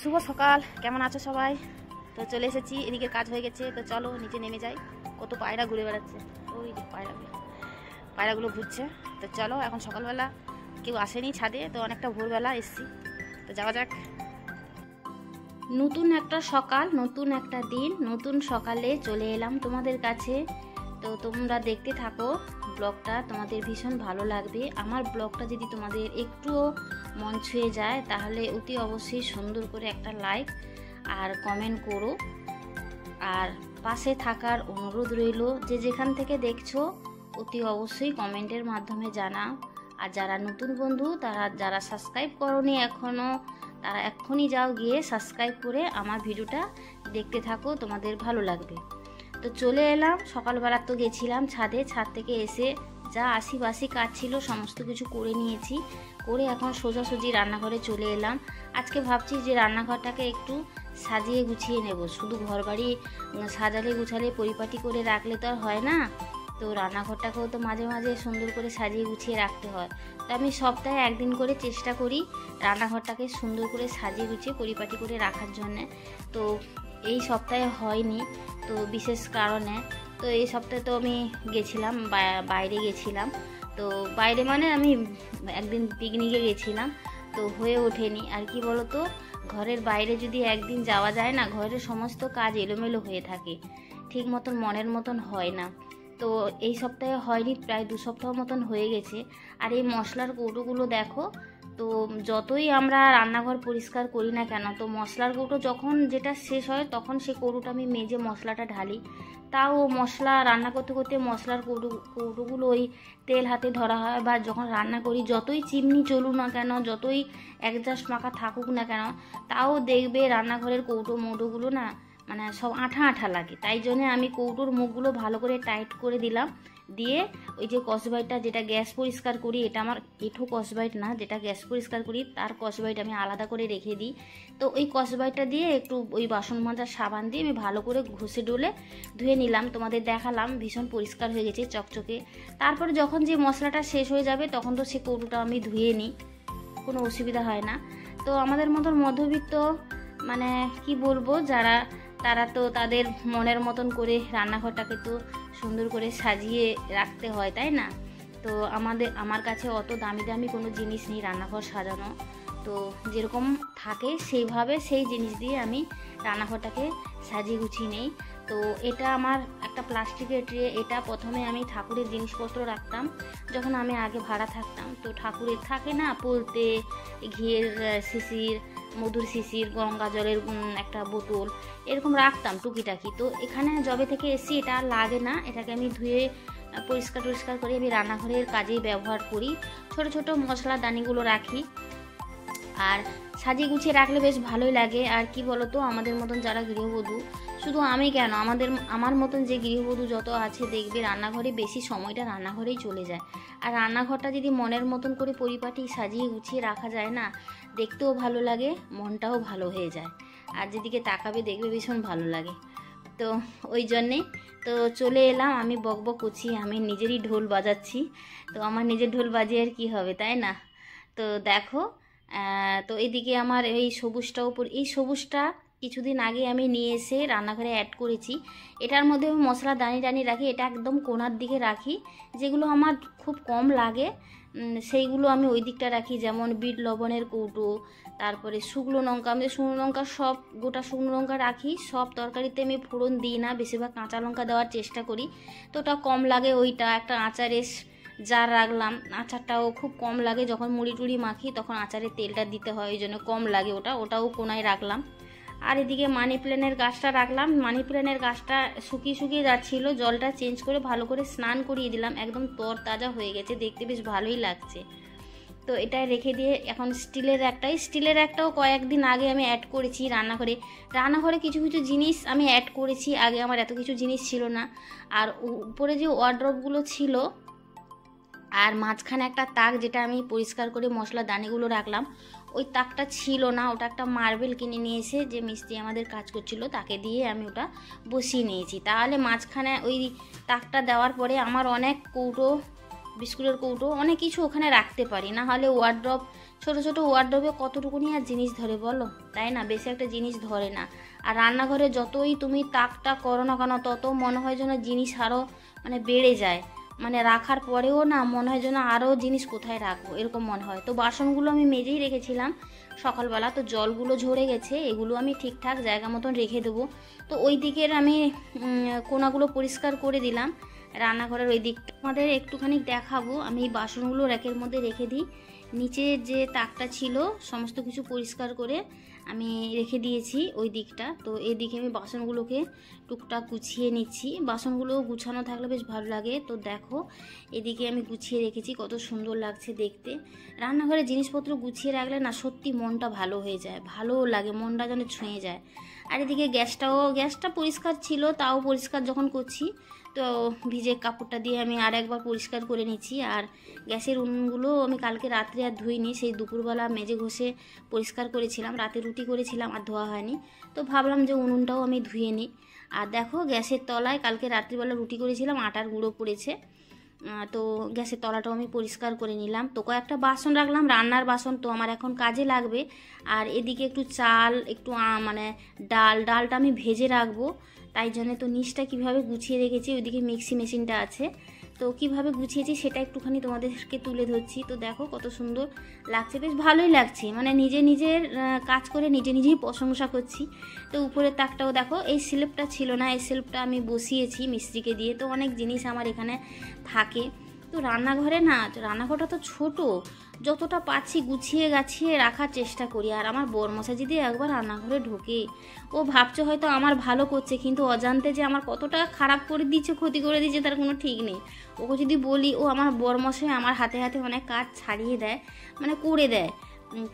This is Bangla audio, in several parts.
শুভ সকাল, কেমন আছো সবাই? তো চলে এসেছি, এদিকে কাজ হয়ে গেছে। তো চলো নিচে নেমে যাই। কত পায়রা ঘুরে বেড়াচ্ছে, ওই যে পায়রাগুলো ঘুরছে। তো চলো, এখন সকালবেলা কেউ আসেনি ছাদে, তো অনেকটা ভোরবেলা এসছি। তো যাওয়া যাক। নতুন একটা সকাল, নতুন একটা দিন, নতুন সকালে চলে এলাম তোমাদের কাছে। তো তোমরা দেখতে থাকো ব্লগটা, তোমাদের ভীষণ ভালো লাগবে। আমার ব্লগটা যদি তোমাদের একটুও মন ছুঁয়ে যায় তাহলে অতি অবশ্যই সুন্দর করে একটা লাইক আর কমেন্ট করো। আর পাশে থাকার অনুরোধ রইল, যে যেখান থেকে দেখছো অতি অবশ্যই কমেন্টের মাধ্যমে জানাও। আর যারা নতুন বন্ধু, যারা সাবস্ক্রাইব করোনি এখনও, তারা এক্ষুনি যাও, গিয়ে সাবস্ক্রাইব করে আমার ভিডিওটা দেখতে থাকো, তোমাদের ভালো লাগবে। তো চলে এলাম, সকালবেলা তো গেছিলাম ছাদে, ছাদ থেকে এসে যা আশিপাশি কাজ ছিল সমস্ত কিছু করে নিয়েছি, করে এখন সোজাসুজি রান্নাঘরে চলে এলাম। আজকে ভাবছি যে রান্নাঘরটাকে একটু সাজিয়ে গুছিয়ে নেব। শুধু ঘরবাড়ি সাজালে গুছালে পরিপাটি করে রাখলে তো আর হয় না, তো রান্নাঘরটাকেও তো মাঝে মাঝে সুন্দর করে সাজিয়ে গুছিয়ে রাখতে হয়। তো আমি সপ্তাহে একদিন করে চেষ্টা করি রান্নাঘরটাকে সুন্দর করে সাজিয়ে গুছিয়ে পরিপাটি করে রাখার জন্যে। তো এই সপ্তাহে হয়নি, তো বিশেষ কারণে। তো এই সপ্তাহে তো আমি গেছিলাম, বাইরে গেছিলাম। তো বাইরে মানে আমি একদিন পিকনিকে গেছিলাম, তো হয়ে ওঠেনি। আর কি বলো তো, ঘরের বাইরে যদি একদিন যাওয়া যায় না, ঘরের সমস্ত কাজ এলোমেলো হয়ে থাকে, ঠিক মতন মনের মতন হয় না। তো এই সপ্তাহে হয়নি, প্রায় 2 সপ্তাহ মতন হয়ে গেছে। আর এই মশলার কৌটোগুলো দেখো, তো যতই আমরা রান্নাঘর পরিষ্কার করি না কেন, তো মশলার কৌটো যখন যেটা শেষ হয় তখন সেই কৌটোটা আমি মেজে মশলাটা ঢালি। তাও মশলা রান্না করতে করতে মশলার কৌটোগুলো ওই তেল হাতে ধরা হয়। বা যখন রান্না করি, যতই চিমনি চলুক না কেন, যতই অ্যাডজাস্ট মাখা থাকুক না কেন, তাও দেখবে রান্নাঘরের মৌটোগুলো না মানে সব আঠা আঠা লাগে। তাই জন্যে আমি কৌটোর মুখগুলো ভালো করে টাইট করে দিলাম, দিয়ে ওই যে কসবাইটটা, যেটা গ্যাস পরিষ্কার করি, এটা আমার এঁঠো কসবাইট না, যেটা গ্যাস পরিষ্কার করি তার কসবাইট আমি আলাদা করে রেখে দিই। তো ওই কসবাইটটা দিয়ে একটু ওই বাসন মাজার সাবান দিয়ে আমি ভালো করে ঘষে ডলে ধুয়ে নিলাম, তোমাদের দেখালাম ভীষণ পরিষ্কার হয়ে গেছে চকচকে। তারপরে যখন যে মশলাটা শেষ হয়ে যাবে তখন তো সে কৌটোটা আমি ধুয়ে নিই, কোনো অসুবিধা হয় না। তো আমাদের মতন মধ্যবিত্ত মানে কি বলবো, তারা তো তাদের মনের মতন করে রান্নাঘরটাকে তো সুন্দর করে সাজিয়ে রাখতে হয়, তাই না? তো আমার কাছে অত দামি দামি কোনো জিনিস নেই রান্নাঘর সাজানো। তো যেরকম থাকে সেইভাবে সেই জিনিস দিয়ে আমি রান্নাঘরটাকে সাজিয়ে গুছিয়ে নেই। তো এটা আমার একটা প্লাস্টিকের ট্রে। এটা প্রথমে আমি ঠাকুরের জিনিসপত্র রাখতাম যখন আমি আগে ভাড়া থাকতাম। তো ঠাকুরের থাকে না পলতে, ঘিয়ের শিশির, মধুর শিশির, গঙ্গা জলের একটা বোতল, এরকম রাখতাম টুকিটাকি। তো এখানে যবে থেকে এসি এটা আর লাগে না, এটাকে আমি ধুয়ে পরিষ্কার করে আমি রান্নাঘরের কাজেই ব্যবহার করি। ছোট ছোট মশলা দানিগুলো রাখি, আর সাজিয়ে গুছিয়ে রাখলে বেশ ভালোই লাগে। আর কি বলতো, আমাদের মতন যারা গৃহবধূ, শুধু আমি কেন, আমার মতন যে গৃহবধূ যত আছে দেখবে রান্নাঘরে বেশি সময়টা রান্নাঘরেই চলে যায়। আর রান্নাঘরটা যদি মনের মতন করে পরিপাটি সাজিয়ে গুছিয়ে রাখা যায় না, দেখতেও ভালো লাগে, মনটাও ভালো হয়ে যায়। আর যেদিকে তাকাবে দেখবে ভীষণ ভালো লাগে। তো ওই জন্যেই তো চলে এলাম। আমি বকবক করছি, আমি নিজেরই ঢোল বাজাচ্ছি। তো আমার নিজের ঢোল বাজিয়ে আর কী হবে, তাই না? তো দেখো, তো এদিকে আমার এই সবুজটা কিছুদিন আগে আমি নিয়ে এসে রান্নাঘরে অ্যাড করেছি। এটার মধ্যে আমি মশলা দানি রাখি, এটা একদম কোণার দিকে রাখি। যেগুলো আমার খুব কম লাগে সেইগুলো আমি ওই দিকটা রাখি, যেমন বিট লবণের কৌটো, তারপরে শুকনো লঙ্কা। আমি শুকনো লঙ্কা সব গোটা শুকনো লঙ্কা রাখি, সব তরকারিতে আমি ফোড়ন দিই না, বেশিরভাগ কাঁচা লঙ্কা দেওয়ার চেষ্টা করি। তো ওটা কম লাগে, ওইটা একটা আচারের জার রাখলাম। আচারটাও খুব কম লাগে, যখন মুড়ি টুড়ি মাখি তখন আচারের তেলটা দিতে হয়, ওই জন্য কম লাগে, ওটাও কোনায় রাখলাম। আর এদিকে মানি প্ল্যান্টের গাছটা রাখলাম। মানি প্ল্যান্টের গাছটা শুকিয়ে যাচ্ছিলো, জলটা চেঞ্জ করে ভালো করে স্নান করিয়ে দিলাম, একদম তরতাজা হয়ে গেছে, দেখতে বেশ ভালোই লাগছে। তো এটাই রেখে দিয়ে এখন স্টিলের একটাও কয়েকদিন আগে আমি অ্যাড করেছি রান্নাঘরে কিছু কিছু জিনিস আমি অ্যাড করেছি। আগে আমার এত কিছু জিনিস ছিল না। আর উপরে যে ওয়ার্ড্রপগুলো ছিল, আর মাঝখানে একটা তাক, যেটা আমি পরিষ্কার করে মশলা দানিগুলো রাখলাম, ওই তাকটা ছিল না। ওটা একটা মার্বেল কিনে নিয়ে এসে যে মিস্ত্রি আমাদের কাজ করছিল তাকে দিয়ে আমি ওটা বসিয়ে নিয়েছি। তাহলে মাঝখানে ওই তাকটা দেওয়ার পরে আমার অনেক কৌটো, বিস্কুটের কৌটো, অনেক কিছু ওখানে রাখতে পারি। না হলে ওয়ার্ড্রপ ছোট ছোট ওয়ার্ডরোবে কতটুকুনি আর জিনিস ধরে বলো, তাই না? বেশি একটা জিনিস ধরে না। আর রান্নাঘরে যতই তুমি তাকটা করো না কেন, তত মনে হয় যেন জিনিস আরও মানে বেড়ে যায়। মানে রাখার পরেও না মনে হয় যেন আরও জিনিস কোথায় রাখবো এরকম মনে হয়। তো বাসনগুলো আমি মেজেই রেখেছিলাম সকালবেলা, তো জলগুলো ঝরে গেছে, এগুলো আমি ঠিকঠাক জায়গা মতন রেখে দেবো। তো ওই দিকের আমি কোনাগুলো পরিষ্কার করে দিলাম, রান্নাঘরের ওই দিকটা আমাদের একটুখানি দেখাবো। আমি এই বাসনগুলো র্যাকের মধ্যে রেখে দিই, নিচে যে তাকটা ছিল সমস্ত কিছু পরিষ্কার করে আমি রেখে দিয়েছি ওই দিকটা। তো এই দিকে আমি বাসনগুলোকে টুকটাক গুছিয়ে নিচ্ছি, বাসনগুলো গুছানো থাকলে বেশ ভালো লাগে। তো দেখো এদিকে আমি গুছিয়ে রেখেছি, কত সুন্দর লাগছে দেখতে। রান্নাঘরে জিনিসপত্র গুছিয়ে রাখলে না সত্যি মনটা ভালো হয়ে যায়, ভালো লাগে, মনটা যেন ছুঁয়ে যায়। আর এদিকে গ্যাসটা পরিষ্কার ছিল, তাও পরিষ্কার যখন করছি তো ভিজে কাপড়টা দিয়ে আমি আর একবার পরিষ্কার করে নিচ্ছি। আর গ্যাসের উনুনগুলো আমি কালকে রাত্রে আর ধুইনি, সেই দুপুরবেলা মেজে ঘষে পরিষ্কার করেছিলাম, রাতে রুটি করেছিলাম আর ধোয়া হয়নি। তো ভাবলাম যে উনুনটাও আমি ধুয়ে নিই। আর দেখো গ্যাসের তলায় কালকে রাত্রিবেলা রুটি করেছিলাম, আটার গুঁড়ো পড়েছে। তো গ্যাসের তলাটাও আমি পরিষ্কার করে নিলাম। তো কয়েকটা বাসন রাখলাম, রান্নার বাসন, তো আমার এখন কাজে লাগবে। আর এদিকে একটু চাল, একটু মানে ডালটা আমি ভেজে রাখবো, তাই জন্য তো নিচটা কীভাবে গুছিয়ে রেখেছি, ওইদিকে মিক্সি মেশিনটা আছে, তো কিভাবে গুছিয়েছি সেটা একটুখানি তোমাদেরকে তুলে ধরছি। তো দেখো কত সুন্দর লাগছে, বেশ ভালোই লাগছে, মানে নিজের কাজ করে নিজেই প্রশংসা করছি। তো উপরের তাকটাও দেখো, এই স্ল্যাবটা ছিল না, এই স্ল্যাবটা আমি বসিয়েছি মিস্ত্রিকে দিয়ে। তো অনেক জিনিস আমার এখানে থাকে। তো রান্নাঘরে না, রান্নাঘরটা তো ছোট, যতটা পাচ্ছি গুছিয়ে গাছিয়ে রাখার চেষ্টা করি। আর আমার বরমশাই যদি একবার রান্নাঘরে ঢোকে, ও ভাবছে হয়তো আমার ভালো করছে, কিন্তু অজান্তে যে আমার কতটা খারাপ করে দিচ্ছে, ক্ষতি করে দিচ্ছে তার কোনো ঠিক নেই। ওকে যদি বলি, ও আমার বরমশাই আমার হাতে হাতে অনেক কাজ ছাড়িয়ে দেয়, মানে করে দেয়।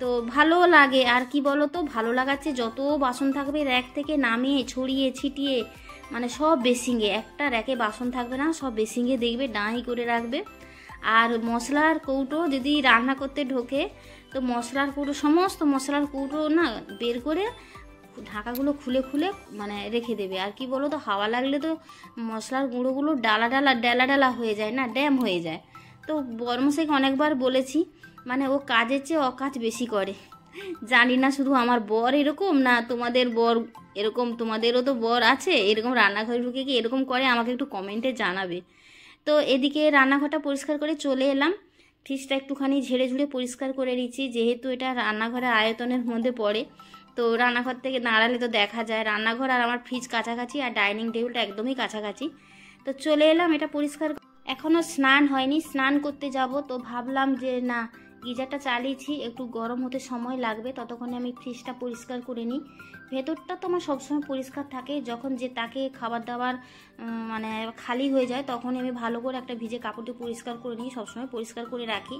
তো ভালো লাগে। আর কি বলো তো, ভালো লাগাচ্ছে যত বাসন থাকবে র্যাক থেকে নামিয়ে ছড়িয়ে ছিটিয়ে, মানে সব বেসিংয়ে, একটা র্যাকে বাসন থাকবে না, সব বেসিংয়ে দেখবে ডাঁই করে রাখবে। আর মশলার কৌটো যদি রান্না করতে ঢোকে, তো মশলার কৌটো, সমস্ত মশলার কৌটো না বের করে ঢাকাগুলো খুলে মানে রেখে দেবে। আর কি বলো তো, হাওয়া লাগলে তো মশলার গুঁড়োগুলো ডালা হয়ে যায় না, ড্যাম হয়ে যায়। তো বরমশাইকে অনেকবার বলেছি, মানে ও কাজের চেয়ে অকাজ বেশি করে। জানি না শুধু আমার বর এরকম, না তোমাদের বর এরকম, তোমাদেরও তো বর আছে এরকম রান্নাঘরে ঢুকে কি এরকম করে, আমাকে একটু কমেন্টে জানাবে। তো এদিকে রান্নাঘরটা পরিষ্কার করে চলে এলাম, ফ্রিজটা একটুখানি ঝেড়ে ঝুড়ে পরিষ্কার করে নিচ্ছি, যেহেতু এটা রান্নাঘরের আয়তনের মধ্যে পড়ে। তো রান্নাঘর থেকে নাড়ালে তো দেখা যায়, রান্নাঘর আর আমার ফ্রিজ কাছাকাছি, আর ডাইনিং টেবিলটা একদমই কাছাকাছি। তো চলে এলাম এটা পরিষ্কার। এখনও স্নান হয়নি, স্নান করতে যাব। তো ভাবলাম যে না, গিজারটা চালিয়েছি, একটু গরম হতে সময় লাগবে, ততক্ষণে আমি ফ্রিজটা পরিষ্কার করে নিই। ভেতরটা তো আমার সবসময় পরিষ্কার থাকে, যখন যে তাকে খাবার দাবার মানে খালি হয়ে যায় তখনই আমি ভালো করে একটা ভিজে কাপড় দিয়ে পরিষ্কার করে নিই, সবসময় পরিষ্কার করে রাখি।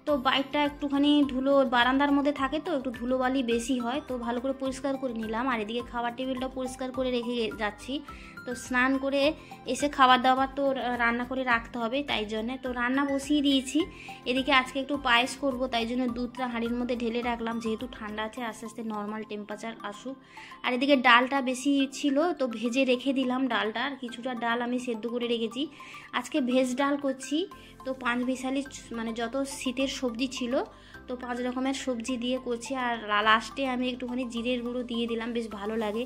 তো বাইকটা একটুখানি ধুলো, বারান্দার মধ্যে থাকে তো একটু ধুলোবালি বেশি হয়, তো ভালো করে পরিষ্কার করে নিলাম। আর এদিকে খাবার টেবিলটা পরিষ্কার করে রেখে যাচ্ছি। তো স্নান করে এসে খাবার দাবার তো রান্না করে রাখতে হবে, তাই জন্যে তো রান্না বসিয়ে দিয়েছি। এদিকে আজকে একটু পায়েস করব, তাই জন্য দুধটা হাঁড়ির মধ্যে ঢেলে রাখলাম, যেহেতু ঠান্ডা আছে, আস্তে আস্তে নর্মাল টেম্পারেচার আসুক। আর এদিকে ডালটা বেশি ছিল তো ভেজে রেখে দিলাম ডালটা, আর কিছুটা ডাল আমি সেদ্ধ করে রেখেছি। আজকে ভেজ ডাল করছি, তো 5 মিশালি মানে যত শীতের সবজি ছিল, তো 5 রকমের সবজি দিয়ে করছি। আর লাস্টে আমি একটুখানি জিরের গুঁড়ো দিয়ে দিলাম, বেশ ভালো লাগে।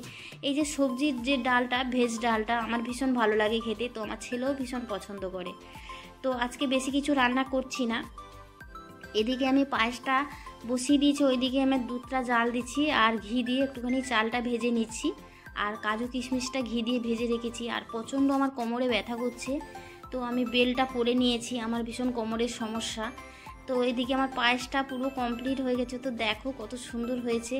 এই যে সবজির যে ডালটা, ভেজ ডালটা আমার ভীষণ ভালো লাগে খেতে, তো আমার ছেলেও ভীষণ পছন্দ করে। তো আজকে বেশি কিছু রান্না করছি না। এদিকে আমি পায়েসটা বসিয়ে দিয়েছি, ওইদিকে আমি দুধটা জাল দিচ্ছি, আর ঘি দিয়ে একটুখানি চালটা ভেজে নিচ্ছি। আর কাজু কিশমিশটা ঘি দিয়ে ভেজে রেখেছি। আর প্রচণ্ড আমার কোমরে ব্যথা করছে, তো আমি বেলটা পরে নিয়েছি, আমার ভীষণ কোমরের সমস্যা। তো এদিকে আমার পায়েসটা পুরো কমপ্লিট হয়ে গেছে। তো দেখো কত সুন্দর হয়েছে।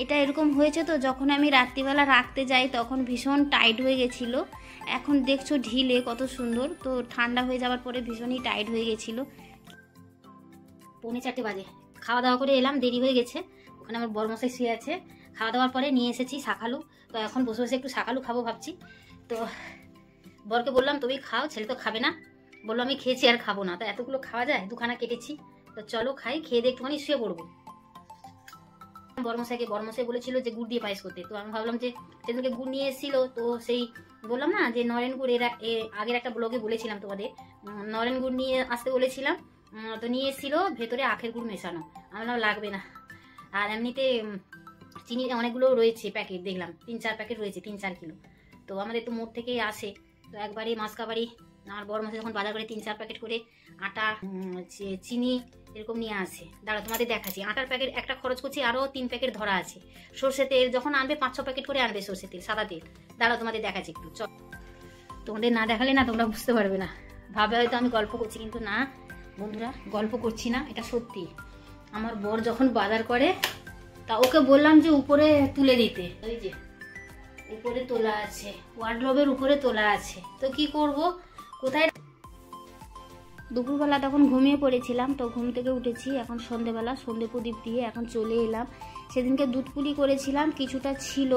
এটা এরকম হয়েছে, তো যখন আমি রাত্রিবেলা রাখতে যাই তখন ভীষণ টাইট হয়ে গেছিলো, এখন দেখছো ঢিলে কত সুন্দর। তো ঠান্ডা হয়ে যাওয়ার পরে ভীষণই টাইট হয়ে গেছিলো। 4:45 বাজে, খাওয়া দাওয়া করে এলাম, দেরি হয়ে গেছে। ওখানে আমার বরমশাই শুয়ে আছে, খাওয়া দাওয়ার পরে নিয়ে এসেছি শাকালু। তো এখন বসে বসে একটু শাকালু খাবো ভাবছি। তো বরকে বললাম তুমি খাও, ছেলে তো খাবে না, বললো আমি খেয়েছি আর খাবো না। তো এতগুলো খাওয়া যায়, 2খানা কেটেছি, তো চলো খাই, খেয়ে দিয়ে একটুখানি শুয়ে পড়বো। বরমশাই বলেছিল যে গুড় দিয়ে পায়েস করতে, তো আমি ভাবলাম যে সেদিনকে গুড় নিয়ে এসেছিল, তো সেই বললাম না যে নরেন গুড়, আগের একটা ব্লগে বলেছিলাম তোমাদের, নরেন গুড় নিয়ে আসতে বলেছিলাম, তো নিয়ে এসেছিলো ভেতরে আখের গুড় মেশানো। আমার লাগবে না। আর এমনিতে চিনি অনেকগুলো রয়েছে প্যাকেট, দেখলাম 3-4 প্যাকেট রয়েছে, 3-4 কিলো। তো আমাদের তো মোড় থেকেই আসে, তো একবারে মাসকাবাড়ি আমার বড় মাসে যখন বাজার করে 3-4 প্যাকেট করে আটা, চিনি এরকম নিয়ে আসে। দাঁড়া তোমাদের দেখাচ্ছি। আটার প্যাকেট একটা খরচ করছি, আরও 3 প্যাকেট ধরা আছে। সর্ষে তেল যখন আনবে 5-6 প্যাকেট করে আনবে সর্ষে তেল, সাদা তেল। দাঁড়া তোমাদের দেখাচ্ছি একটু। চল, তোমাদের না দেখালে না তোমরা বুঝতে পারবে না, ভাবে হয়তো আমি গল্প করছি, কিন্তু না বন্ধুরা, গল্প করছি না, এটা সত্যি। আমার বর যখন বাজার করে তা ওকে বললাম যে উপরে তুলে দিতে, ওই যে উপরে তোলা আছে, ওয়ার্ডরোবের উপরে তোলা আছে। তো কি করব, কোথায়। দুপুরবেলা তখন ঘুমিয়ে পড়েছিলাম, তো ঘুম থেকে উঠেছি এখন সন্ধেবেলা, সন্ধে প্রদীপ দিয়ে এখন চলে এলাম। সেদিনকে দুধ পুলি করেছিলাম, কিছুটা ছিল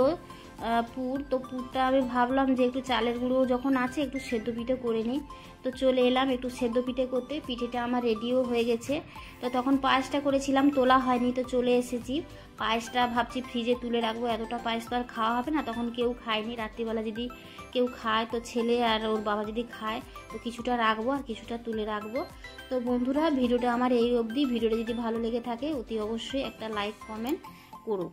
পুর, তো পুরটা আমি ভাবলাম যে একটু চালের গুঁড়ো যখন আছে একটু সেদ্ধ পিঠে করে নিই। তো চলে এলাম একটু সেদ্ধ পিঠে করতে। পিঠেটা আমার রেডিও হয়ে গেছে। তো তখন পায়েসটা করেছিলাম, তোলা হয়নি, তো চলে এসেছি। পায়েসটা ভাবছি ফ্রিজে তুলে রাখবো, এতটা পায়েস তো আর খাওয়া হবে না, তখন কেউ খায়নি। রাত্রিবেলা যদি কেউ খায়, তো ছেলে আর ওর বাবা যদি খায়, তো কিছুটা রাখবো আর কিছুটা তুলে রাখবো। তো বন্ধুরা, ভিডিওটা আমার এই অবধি। ভিডিওটা যদি ভালো লেগে থাকে অতি অবশ্যই একটা লাইক কমেন্ট করো।